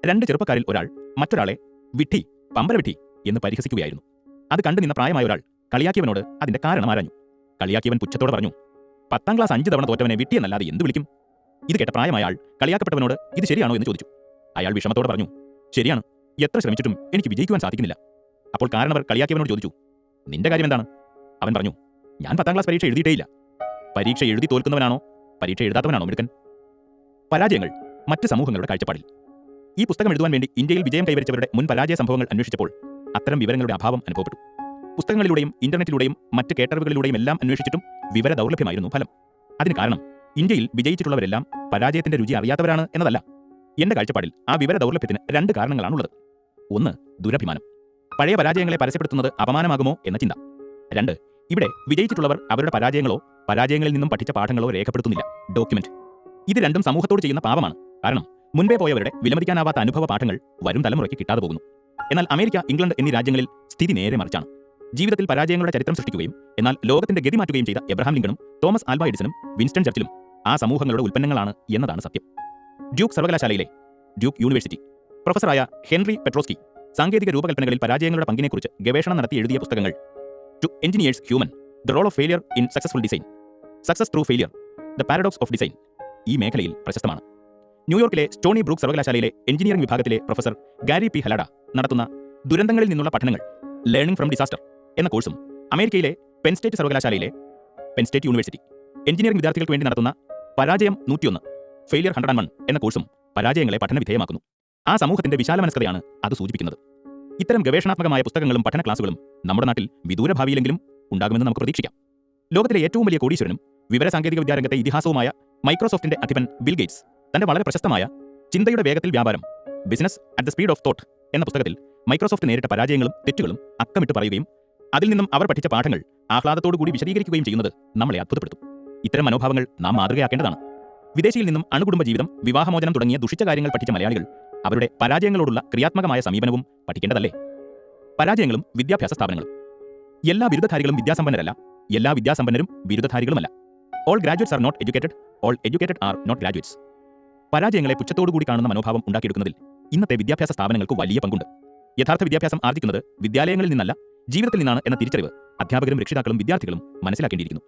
രണ്ട് ചെറുപ്പക്കാരിൽ ഒരാൾ മറ്റൊരാളെ വിഡ്ഢി, പമ്പര വിഡ്ഢി എന്ന് പരിഹസിക്കുകയായിരുന്നു. അത് കണ്ടു നിന്ന പ്രായമായ ഒരാൾ കളിയാക്കിയവനോട് അതിന്റെ കാരണം ആരാഞ്ഞു. കളിയാക്കിയവൻ പുച്ഛത്തോടെ പറഞ്ഞു, 10ാം ക്ലാസ് 5 തവണ തോറ്റവനെ വിഡ്ഢിയെന്നല്ലാതെ എന്ത് വിളിക്കും? ഇത് കേട്ട പ്രായമായ ആൾ കളിയാക്കപ്പെട്ടവനോട് ഇത് ശരിയാണോ എന്ന് ചോദിച്ചു. അയാൾ വിഷമത്തോടെ പറഞ്ഞു, ശരിയാണ്, എത്ര ശ്രമിച്ചിട്ടും എനിക്ക് വിജയിക്കുവാൻ സാധിക്കുന്നില്ല. അപ്പോൾ കാരണവർ കളിയാക്കിയവനോട് ചോദിച്ചു, നിന്റെ കാര്യം എന്താണ്? അവൻ പറഞ്ഞു, ഞാൻ 10ാം ക്ലാസ് പരീക്ഷ എഴുതിയിട്ടേയില്ല. പരീക്ഷ എഴുതി തോൽക്കുന്നവനാണോ പരീക്ഷ എഴുതാത്തവനാണോ മിടുക്കൻ? പരാജയങ്ങൾ മറ്റ് സമൂഹങ്ങളുടെ കാഴ്ചപ്പാടിൽ. ഈ പുസ്തകം എഴുതുവാൻ വേണ്ടി ഇന്ത്യയിൽ വിജയം കൈവരിച്ചവരുടെ മുൻ പരാജയ സംഭവങ്ങൾ അന്വേഷിച്ചപ്പോൾ അത്തരം വിവരങ്ങളുടെ അഭാവം അനുഭവപ്പെട്ടു. പുസ്തകങ്ങളിലൂടെയും ഇന്റർനെറ്റിലൂടെയും മറ്റ് കേട്ടറിവുകളിലൂടെയും എല്ലാം അന്വേഷിച്ചിട്ടും വിവര ദൗർലഭ്യമായിരുന്നു ഫലം. അതിന് കാരണം ഇന്ത്യയിൽ വിജയിച്ചിട്ടുള്ളവരെല്ലാം പരാജയത്തിന്റെ രുചി അറിയാത്തവരാണ് എന്നതല്ല. എന്റെ കാഴ്ചപ്പാടിൽ ആ വിവര ദൗർലഭ്യത്തിന് 2 കാരണങ്ങളാണുള്ളത്. ഒന്ന്, ദുരഭിമാനം. പഴയ പരാജയങ്ങളെ പരസ്യപ്പെടുത്തുന്നത് അപമാനമാകുമോ എന്ന ചിന്ത. 2, ഇവിടെ വിജയിച്ചിട്ടുള്ളവർ അവരുടെ പരാജയങ്ങളോ പരാജയങ്ങളിൽ നിന്നും പഠിച്ച പാഠങ്ങളോ രേഖപ്പെടുത്തുന്നില്ല, ഡോക്യുമെന്റ്. ഇത് രണ്ടും സമൂഹത്തോട് ചെയ്യുന്ന പാപമാണ്. കാരണം മുൻപേ പോയവരുടെ വിലമതിക്കാനാവാത്ത അനുഭവ പാഠങ്ങൾ വരും തലമുറയ്ക്ക് കിട്ടാതെ പോകുന്നു. എന്നാൽ അമേരിക്ക, ഇംഗ്ലണ്ട് എന്നീ രാജ്യങ്ങളിൽ സ്ഥിതി നേരെ മറിച്ചാണ്. ജീവിതത്തിൽ പരാജയങ്ങളുടെ ചരിത്രം സൃഷ്ടിക്കുകയും എന്നാൽ ലോകത്തിന്റെ ഗതി മാറ്റുകയും ചെയ്ത എബ്രഹാം ലിങ്കണും തോമസ് ആൽവ എഡിസണും വിൻസ്റ്റൺ ചർച്ചിലും ആ സമൂഹങ്ങളുടെ ഉൽപ്പന്നങ്ങളാണ് എന്നതാണ് സത്യം. ഡ്യൂക്ക് സർവകലാശാലയിലെ ഡ്യൂക്ക് യൂണിവേഴ്സിറ്റി പ്രൊഫസറായ ഹെൻറി പെട്രോസ്കി സാങ്കേതിക രൂപകൽപ്പനകളിൽ പരാജയങ്ങളുടെ പങ്കിനെക്കുറിച്ച് ഗവേഷണം നടത്തി എഴുതിയ പുസ്തകങ്ങൾ to engineers human, the role of failure in successful design, success through failure, the paradox of design ഈ മേഖലയിൽ പ്രശസ്തമാണ്. ന്യൂയോർക്കിലെ സ്റ്റോണി ബ്രൂക്ക് സർവകലാശാലയിലെ എഞ്ചിനീയറിംഗ് വിഭാഗത്തിലെ പ്രൊഫസർ ഗാരി പി ഹലാഡ നടത്തുന്ന ദുരന്തങ്ങളിൽ നിന്നുള്ള പഠനങ്ങൾ, ലേണിംഗ് ഫ്രം ഡിസാസ്റ്റർ എന്ന കോഴ്സും അമേരിക്കയിലെ പെൻ സ്റ്റേറ്റ് സർവകലാശാലയിലെ പെൻ സ്റ്റേറ്റ് യൂണിവേഴ്സിറ്റി എഞ്ചിനീയറിംഗ് വിദ്യാർത്ഥികൾക്ക് വേണ്ടി നടത്തുന്ന പരാജയം 101, ഫെയിലിയർ 101 എന്ന കോഴ്സും പരാജയങ്ങളെ പഠന വിധേയമാക്കുന്നു. ആ സമൂഹത്തിന്റെ വിശാലമനസ്കതയാണ് അത് സൂചിപ്പിക്കുന്നത്. ഇത്തരം ഗവേഷണാത്മകമായ പുസ്തകങ്ങളും പഠന ക്ലാസുകളും നമ്മുടെ നാട്ടിൽ വിദൂര ഭാവിയിലെങ്കിലും ഉണ്ടാകുമെന്ന് നമുക്ക് പ്രതീക്ഷിക്കാം. ലോകത്തിലെ ഏറ്റവും വലിയ കോടീശ്വരനും വിവരസാങ്കേതിക വിദ്യാരംഗത്തെ ഇതിഹാസവുമായ മൈക്രോസോഫ്റ്റിന്റെ അധിപൻ ബിൽ ഗേറ്റ്സ് തന്റെ വളരെ പ്രശസ്തമായ ചിന്തയുടെ വേഗത്തിൽ വ്യാപാരം, business at the speed of thought എന്ന പുസ്തകത്തിൽ മൈക്രോസോഫ്റ്റ് നേരിട്ട പരാജയങ്ങളും തെറ്റുകളും അക്കമിട്ട് പറയുകയും അതിൽ നിന്നും അവർ പഠിച്ച പാഠങ്ങൾ ആഹ്ലാദത്തോടുകൂടി വിശദീകരിക്കുകയും ചെയ്യുന്നത് നമ്മളെ അത്ഭുതപ്പെടുത്തും. ഇത്തരം മനോഭാവങ്ങൾ നാം മാതൃകയാക്കേണ്ടതാണ്. വിദേശിയിൽ നിന്നും അണുകുടുംബ ജീവിതം, വിവാഹമോചനം തുടങ്ങിയ ദുഷിച്ച കാര്യങ്ങൾ പഠിച്ച മലയാളികൾ അവരുടെ പരാജയങ്ങളോടുള്ള ക്രിയാത്മകമായ സമീപനവും പഠിക്കേണ്ടതല്ലേ? പരാജയങ്ങളും വിദ്യാഭ്യാസ സ്ഥാപനങ്ങളും. എല്ലാ ബിരുദധാരികളും വിദ്യാസമ്പന്നരല്ല, എല്ലാ വിദ്യാസമ്പന്നരും ബിരുദധാരികളുമല്ല. All graduates are not educated, all educated are not graduates. പരാജയങ്ങളെ പുച്ഛത്തോടുകൂടി കാണുന്ന മനോഭാവം ഉണ്ടാക്കിയെടുക്കുന്നതിൽ ഇന്നത്തെ വിദ്യാഭ്യാസ സ്ഥാപനങ്ങൾക്ക് വലിയ പങ്കുണ്ട്. യഥാർത്ഥ വിദ്യാഭ്യാസം ആർജിക്കുന്നത് വിദ്യാലയങ്ങളിൽ നിന്നല്ല, ജീവിതത്തിൽ നിന്നാണ് എന്ന തിരിച്ചറിവ് അധ്യാപകരും രക്ഷിതാക്കളും വിദ്യാർത്ഥികളും മനസ്സിലാക്കേണ്ടിയിരിക്കുന്നു.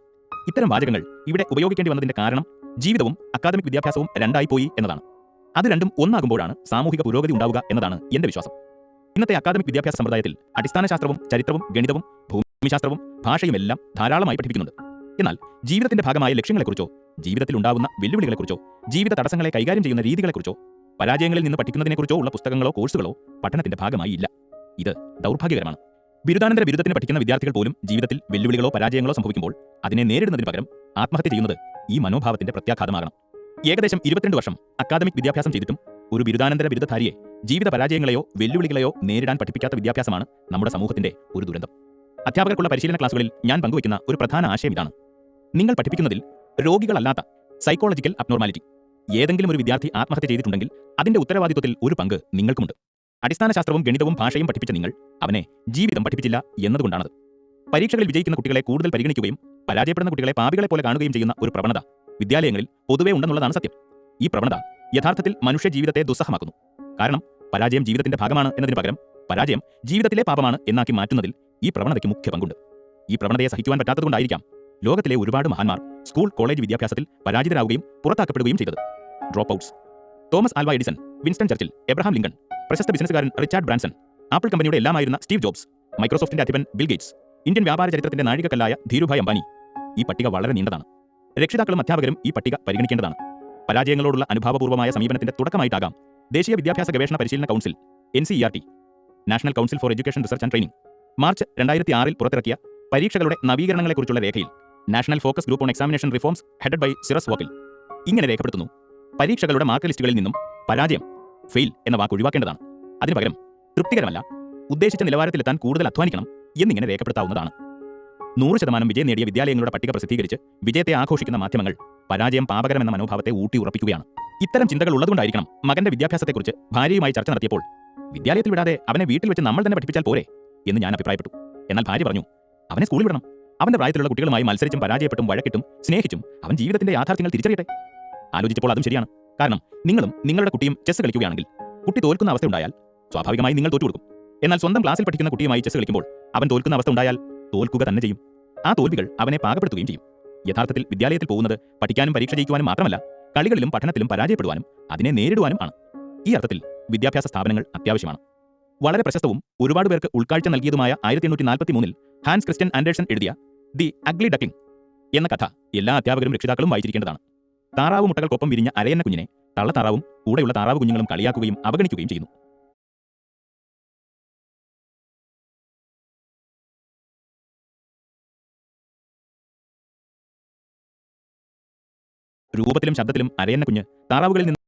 ഇത്തരം വാചകങ്ങൾ ഇവിടെ ഉപയോഗിക്കേണ്ടി വന്നതിന്റെ കാരണം ജീവിതവും അക്കാദമിക് വിദ്യാഭ്യാസവും രണ്ടായി പോയി എന്നതാണ്. അത് രണ്ടും ഒന്നാകുമ്പോഴാണ് സാമൂഹിക പുരോഗതി ഉണ്ടാവുക എന്നതാണ് എന്റെ വിശ്വാസം. ഇന്നത്തെ അക്കാദമിക് വിദ്യാഭ്യാസ സമ്പ്രദായത്തിൽ അടിസ്ഥാന ശാസ്ത്രവും ചരിത്രവും ഗണിതവും ഭൂമിശാസ്ത്രവും ഭാഷയുമെല്ലാം ധാരാളമായി പഠിപ്പിക്കുന്നുണ്ട്. എന്നാൽ ജീവിതത്തിന്റെ ഭാഗമായ ലക്ഷ്യങ്ങളെക്കുറിച്ചോ ജീവിതത്തിൽ ഉണ്ടാവുന്ന വെല്ലുവിളികളെക്കുറിച്ചോ ജീവിത തടസ്സങ്ങളെ കൈകാര്യം ചെയ്യുന്ന രീതികളെക്കുറിച്ചോ പരാജയങ്ങളിൽ നിന്ന് പഠിക്കുന്നതിനെക്കുറിച്ചോ ഉള്ള പുസ്തകങ്ങളോ കോഴ്സുകളോ പഠനത്തിന്റെ ഭാഗമായി ഇല്ല. ഇത് ദൗർഭാഗ്യകരമാണ്. ബിരുദാനന്തര ബിരുദത്തിന് പഠിക്കുന്ന വിദ്യാർത്ഥികൾ പോലും ജീവിതത്തിൽ വെല്ലുവിളികളോ പരാജയങ്ങളോ സംഭവിക്കുമ്പോൾ അതിനെ നേരിടുന്നതിന് പകരം ആത്മഹത്യ ചെയ്യുന്നത് ഈ മനോഭാവത്തിന്റെ പ്രത്യാഘാതമാകണം. ഏകദേശം 22 വർഷം അക്കാദമിക് വിദ്യാഭ്യാസം ചെയ്തിട്ടും ഒരു ബിരുദാനന്തര ബിരുദധാരിയെ ജീവിത പരാജയങ്ങളെയോ വെല്ലുവിളികളെയോ നേരിടാൻ പഠിപ്പിക്കാത്ത വിദ്യാഭ്യാസമാണ് നമ്മുടെ സമൂഹത്തിന്റെ ഒരു ദുരന്തം. അധ്യാപകർക്കുള്ള പരിശീലന ക്ലാസുകളിൽ ഞാൻ പങ്കുവയ്ക്കുന്ന ഒരു പ്രധാന ആശയം ഇതാണ്: നിങ്ങൾ പഠിപ്പിക്കുന്നതിൽ രോഗികളല്ലാത്ത സൈക്കോളജിക്കൽ അബ്നോർമാലിറ്റി ഏതെങ്കിലും ഒരു വിദ്യാർത്ഥി ആത്മഹത്യ ചെയ്തിട്ടുണ്ടെങ്കിൽ അതിന്റെ ഉത്തരവാദിത്വത്തിൽ ഒരു പങ്ക് നിങ്ങൾക്കുമുണ്ട്. അടിസ്ഥാന ശാസ്ത്രവും ഗണിതവും ഭാഷയും പഠിപ്പിച്ച നിങ്ങൾ അവനെ ജീവിതം പഠിപ്പിച്ചില്ല എന്നതുകൊണ്ടാണത്. പരീക്ഷകളിൽ വിജയിക്കുന്ന കുട്ടികളെ കൂടുതൽ പരിഗണിക്കുകയും പരാജയപ്പെടുന്ന കുട്ടികളെ പാപികളെ പോലെ കാണുകയും ചെയ്യുന്ന ഒരു പ്രവണത വിദ്യാലയങ്ങളിൽ പൊതുവെ ഉണ്ടെന്നുള്ളതാണ് സത്യം. ഈ പ്രവണത യഥാർത്ഥത്തിൽ മനുഷ്യ ജീവിതത്തെ ദുസ്സഹമാക്കുന്നു. കാരണം പരാജയം ജീവിതത്തിന്റെ ഭാഗമാണ് എന്നതിന് പകരം പരാജയം ജീവിതത്തിലെ പാപമാണ് എന്നാക്കി മാറ്റുന്നതിൽ ഈ പ്രവണതയ്ക്ക് മുഖ്യ പങ്കുണ്ട്. ഈ പ്രവണതയെ സഹിക്കുവാൻ പറ്റാത്തതുകൊണ്ടായിരിക്കാം ലോകത്തിലെ ഒരുപാട് മഹാന്മാർ സ്കൂൾ കോളേജ് വിദ്യാഭ്യാസത്തിൽ പരാജിതരാവുകയും പുറത്താക്കപ്പെടുകയും ചെയ്തത്. Drop outs. Thomas Alva Edison, Winston Churchill, Abraham Lincoln, പ്രശസ്ത ബിസിനസ്സുകാരൻ റിച്ചാർഡ് ബ്രാൻസൺ, ആപ്പിൾ കമ്പനിയുടെ എല്ലാമായിരുന്ന സ്റ്റീവ് ജോബ്സ്, മൈക്രോസോഫ്റ്റിന്റെ അധിപൻ ബിൽ ഗേറ്റ്സ്, ഇന്ത്യൻ വ്യാപാര ചരിത്രത്തിന്റെ നാഴികക്കല്ലായ ധീരുഭായ് അംബാനി. ഈ പട്ടിക വളരെ നീണ്ടതാണ്. രക്ഷിതാക്കളും അധ്യാപകരും ഈ പട്ടിക പരിഗണിക്കേണ്ടതാണ്. പരാജയങ്ങളോടുള്ള അനുഭാവപൂർവ്വമായ സമീപനത്തിന്റെ തുടക്കമായിട്ടാകാം ദേശീയ വിദ്യാഭ്യാസ ഗവേഷണ പരിശീലന council NCERT, national council for education research and training, March 2006 പുറത്തിറക്കിയ പരീക്ഷകളുടെ നവീകരണങ്ങളെക്കുറിച്ചുള്ള രേഖയിൽ national focus group on examination reforms headed by Cyrus Vakil ഇങ്ങനെ രേഖപ്പെടുത്തുന്നു: പരീക്ഷകളുടെ മാർക്ക് ലിസ്റ്റുകളിൽ നിന്നും പരാജയം, ഫെയിൽ എന്ന വാക്ക് ഒഴിവാക്കേണ്ടതാണ്. അതിനു പകരം തൃപ്തികരമല്ല, ഉദ്ദേശിച്ച നിലവാരത്തിലെത്താൻ കൂടുതൽ അധ്വാനിക്കണം എന്നിങ്ങനെ രേഖപ്പെടുത്താവുന്നതാണ്. 100% വിജയം നേടിയ വിദ്യാലയങ്ങളുടെ പട്ടിക പ്രസിദ്ധീകരിച്ച് വിജയത്തെ ആഘോഷിക്കുന്ന മാധ്യമങ്ങൾ പരാജയം പാപകരമെന്ന മനോഭാവത്തെ ഊട്ടിയുറപ്പിക്കുകയാണ്. ഇത്തരം ചിന്തകൾ ഉള്ളതുകൊണ്ടായിരിക്കണം മകന്റെ വിദ്യാഭ്യാസത്തെക്കുറിച്ച് ഭാര്യയുമായി ചർച്ച നടത്തിയപ്പോൾ വിദ്യാലയത്തിൽ വിടാതെ അവനെ വീട്ടിൽ വെച്ച് നമ്മൾ തന്നെ പഠിപ്പിച്ചാൽ പോരെ എന്ന് ഞാൻ അഭിപ്രായപ്പെട്ടു. എന്നാൽ ഭാര്യ പറഞ്ഞു, അവനെ സ്കൂളിൽ വിടണം. അവന്റെ പ്രായത്തിലുള്ള കുട്ടികളുമായി മത്സരിച്ചും പരാജയപ്പെട്ടും വഴക്കിട്ടും സ്നേഹിച്ചും അവൻ ജീവിതത്തിന്റെ യാഥാർത്ഥ്യങ്ങൾ തിരിച്ചറിയട്ടെ. ആലോചിച്ചപ്പോൾ അതും ശരിയാണ്. കാരണം നിങ്ങളും നിങ്ങളുടെ കുട്ടിയും ചെസ് കളിക്കുകയാണെങ്കിൽ കുട്ടി തോൽക്കുന്ന അവസ്ഥ ഉണ്ടായാൽ സ്വാഭാവികമായി നിങ്ങൾ തോറ്റുകൊടുക്കും. എന്നാൽ സ്വന്തം ക്ലാസ്സിൽ പഠിക്കുന്ന കുട്ടിയുമായി ചെസ് കളിക്കുമ്പോൾ അവൻ തോൽക്കുന്ന അവസ്ഥ ഉണ്ടായാൽ തോൽക്കുക തന്നെ ചെയ്യും. ആ തോൽവികൾ അവനെ പാകപ്പെടുത്തുകയും ചെയ്യും. യഥാർത്ഥത്തിൽ വിദ്യാലയത്തിൽ പോകുന്നത് പഠിക്കാനും പരീക്ഷ ജയിക്കുവാനും മാത്രമല്ല, കളികളിലും പഠനത്തിലും പരാജയപ്പെടുവാനും അതിനെ നേരിടുവാനും ആണ്. ഈ അർത്ഥത്തിൽ വിദ്യാഭ്യാസ സ്ഥാപനങ്ങൾ അത്യാവശ്യമാണ്. വളരെ പ്രശസ്തവും ഒരുപാട് പേർക്ക് ഉൾക്കാഴ്ച നൽകിയതുമായ 1843 ഹാൻസ് ക്രിസ്റ്റ്യൻ ആൻഡേഴ്സൺ എഴുതിയ ദി അഗ്ലി ഡക്കിംഗ് എന്ന കഥ എല്ലാ അധ്യാപകരും രക്ഷിതാക്കളും വായിച്ചിരിക്കേണ്ടതാണ്. താറാവ് മുട്ടകൾക്കൊപ്പം വിരിഞ്ഞ അരയന്ന കുഞ്ഞിനെ തള്ളത്താറാവും കൂടെയുള്ള താറാവ് കുഞ്ഞുങ്ങളും കളിയാക്കുകയും അവഗണിക്കുകയും ചെയ്യുന്നു. രൂപത്തിലും ശബ്ദത്തിലും അരയന്ന കുഞ്ഞ് താറാവുകളിൽ നിന്ന്